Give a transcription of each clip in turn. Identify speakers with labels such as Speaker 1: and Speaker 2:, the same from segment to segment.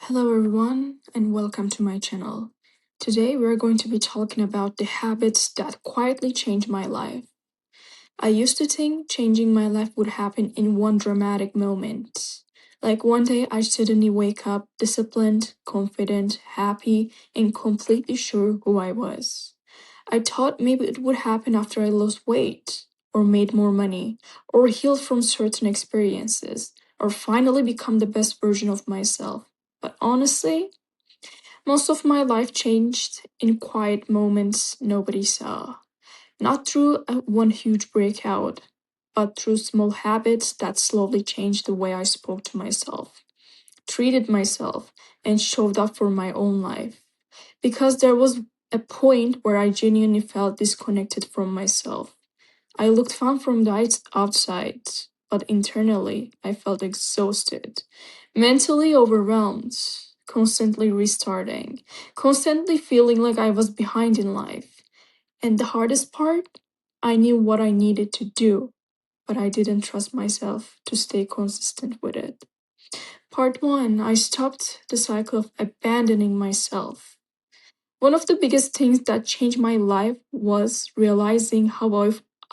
Speaker 1: Hello, everyone, and welcome to my channel. Today, we're going to be talking about the habits that quietly changed my life. I used to think changing my life would happen in one dramatic moment. Like one day, I suddenly wake up disciplined, confident, happy, and completely sure who I was. I thought maybe it would happen after I lost weight, or made more money, or healed from certain experiences, or finally become the best version of myself. But honestly, most of my life changed in quiet moments nobody saw. Not through one huge breakout, but through small habits that slowly changed the way I spoke to myself, treated myself, and showed up for my own life. Because there was a point where I genuinely felt disconnected from myself. I looked fun from the outside, but internally I felt exhausted, mentally overwhelmed, constantly restarting, constantly feeling like I was behind in life. And the hardest part, I knew what I needed to do, but I didn't trust myself to stay consistent with it. Part 1, I stopped the cycle of abandoning myself. One of the biggest things that changed my life was realizing how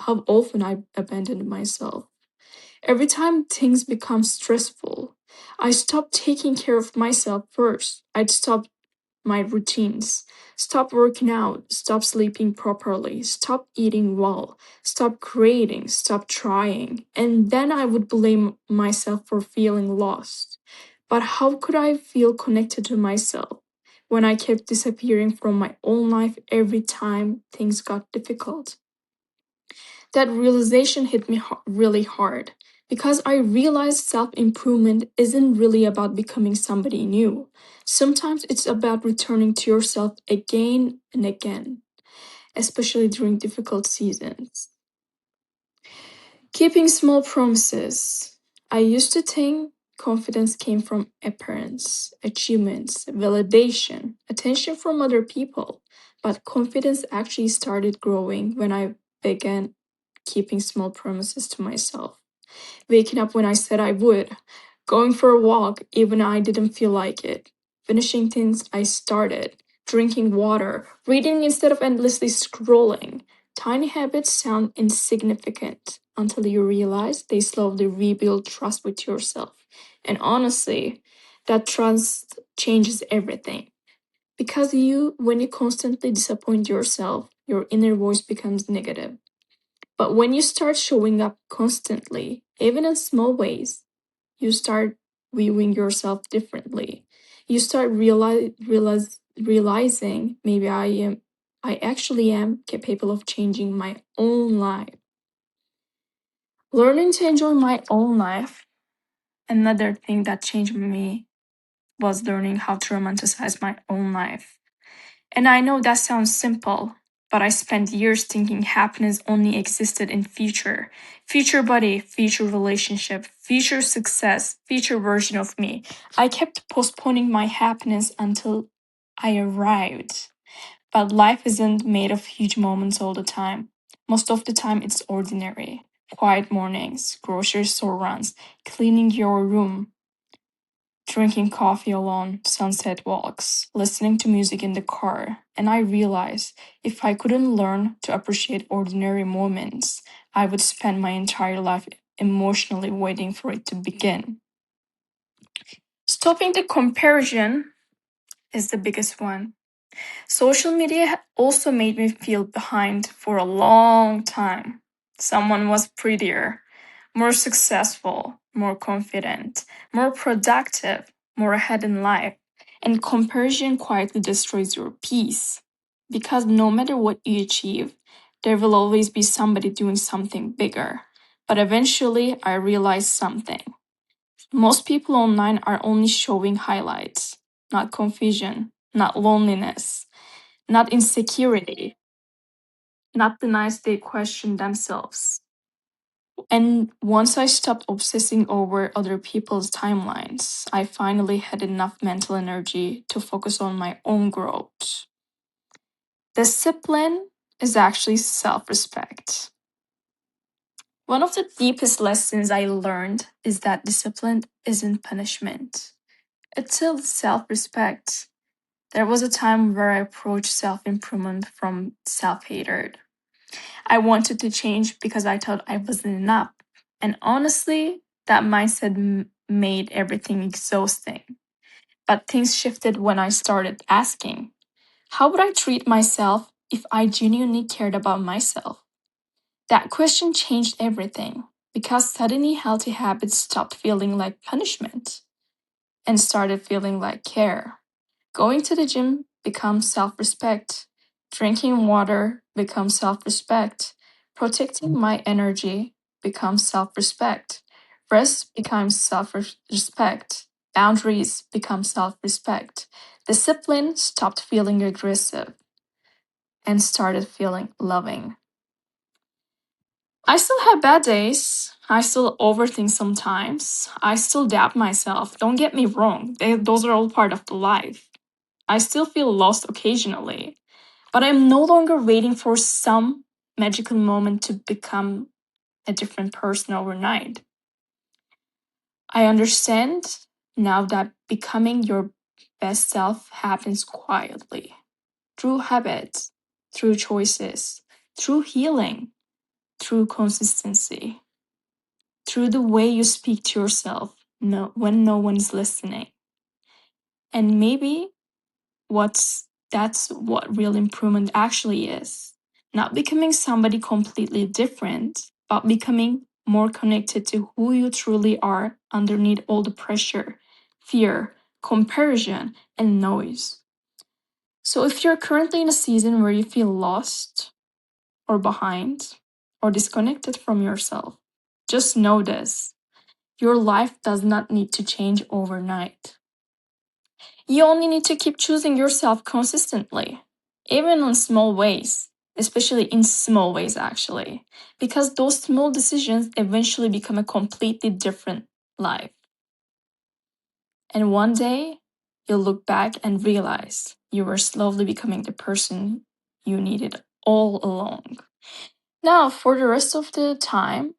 Speaker 1: often I abandoned myself. Every time things become stressful, I stopped taking care of myself first. I'd stop my routines, stop working out, stop sleeping properly, stop eating well, stop creating, stop trying. And then I would blame myself for feeling lost. But how could I feel connected to myself when I kept disappearing from my own life every time things got difficult? That realization hit me really hard because I realized self improvement isn't really about becoming somebody new. Sometimes it's about returning to yourself again and again, especially during difficult seasons. Keeping small promises. I used to think confidence came from appearance, achievements, validation, attention from other people. But confidence actually started growing when I began keeping small promises to myself. Waking up when I said I would, going for a walk even I didn't feel like it, finishing things I started, drinking water, reading instead of endlessly scrolling. Tiny habits sound insignificant until you realize they slowly rebuild trust with yourself. And honestly, that trust changes everything. Because when you constantly disappoint yourself, your inner voice becomes negative. But when you start showing up constantly, even in small ways, you start viewing yourself differently. You start realizing maybe I actually am capable of changing my own life. Learning to enjoy my own life. Another thing that changed me was learning how to romanticize my own life. And I know that sounds simple, but I spent years thinking happiness only existed in future. Future body, future relationship, future success, future version of me. I kept postponing my happiness until I arrived. But life isn't made of huge moments all the time. Most of the time, it's ordinary. Quiet mornings, grocery store runs, cleaning your room, drinking coffee alone, sunset walks, listening to music in the car, and I realized if I couldn't learn to appreciate ordinary moments, I would spend my entire life emotionally waiting for it to begin. Stopping the comparison is the biggest one. Social media also made me feel behind for a long time. Someone was prettier, more successful, more confident, more productive, more ahead in life. And comparison quietly destroys your peace. Because no matter what you achieve, there will always be somebody doing something bigger. But eventually, I realized something. Most people online are only showing highlights, not confusion, not loneliness, not insecurity, not the nights they question themselves. And once I stopped obsessing over other people's timelines, I finally had enough mental energy to focus on my own growth. Discipline is actually self respect. One of the deepest lessons I learned is that discipline isn't punishment. It's still self respect. There was a time where I approached self improvement from self hatred. I wanted to change because I thought I wasn't enough. And honestly, that mindset made everything exhausting. But things shifted when I started asking, how would I treat myself if I genuinely cared about myself? That question changed everything because suddenly healthy habits stopped feeling like punishment and started feeling like care. Going to the gym becomes self respect. Drinking water becomes self respect. Protecting my energy becomes self respect. Rest becomes self respect. Boundaries become self respect. Discipline stopped feeling aggressive and started feeling loving. I still have bad days. I still overthink sometimes. I still doubt myself. Don't get me wrong, those are all part of the life. I still feel lost occasionally, but I'm no longer waiting for some magical moment to become a different person overnight. I understand now that becoming your best self happens quietly, through habits, through choices, through healing, through consistency, through the way you speak to yourself when no one's listening. And maybe that's what real improvement actually is. Not becoming somebody completely different, but becoming more connected to who you truly are underneath all the pressure, fear, comparison, and noise. So if you're currently in a season where you feel lost or behind or disconnected from yourself, just know this. Your life does not need to change overnight. You only need to keep choosing yourself consistently, even in small ways, especially in small ways, actually, because those small decisions eventually become a completely different life. And one day, you'll look back and realize you were slowly becoming the person you needed all along. Now, for the rest of the time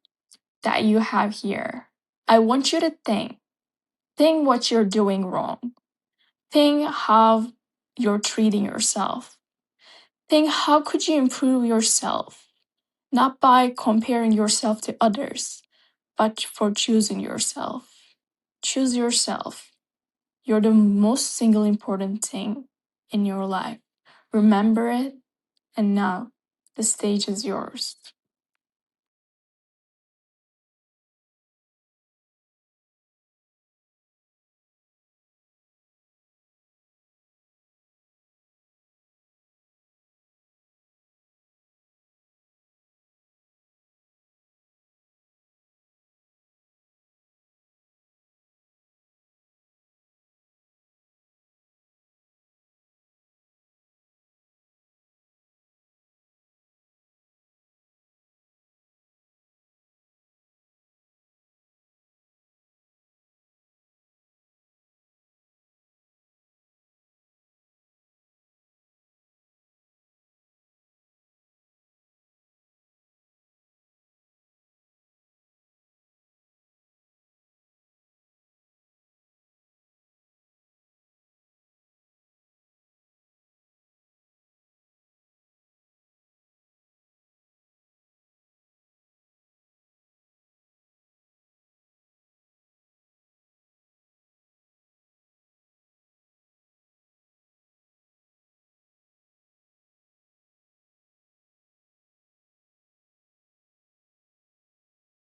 Speaker 1: that you have here, I want you to think what you're doing wrong. Think how you're treating yourself. Think how could you improve yourself? Not by comparing yourself to others, but for choosing yourself. Choose yourself. You're the most single important thing in your life. Remember it, and now the stage is yours.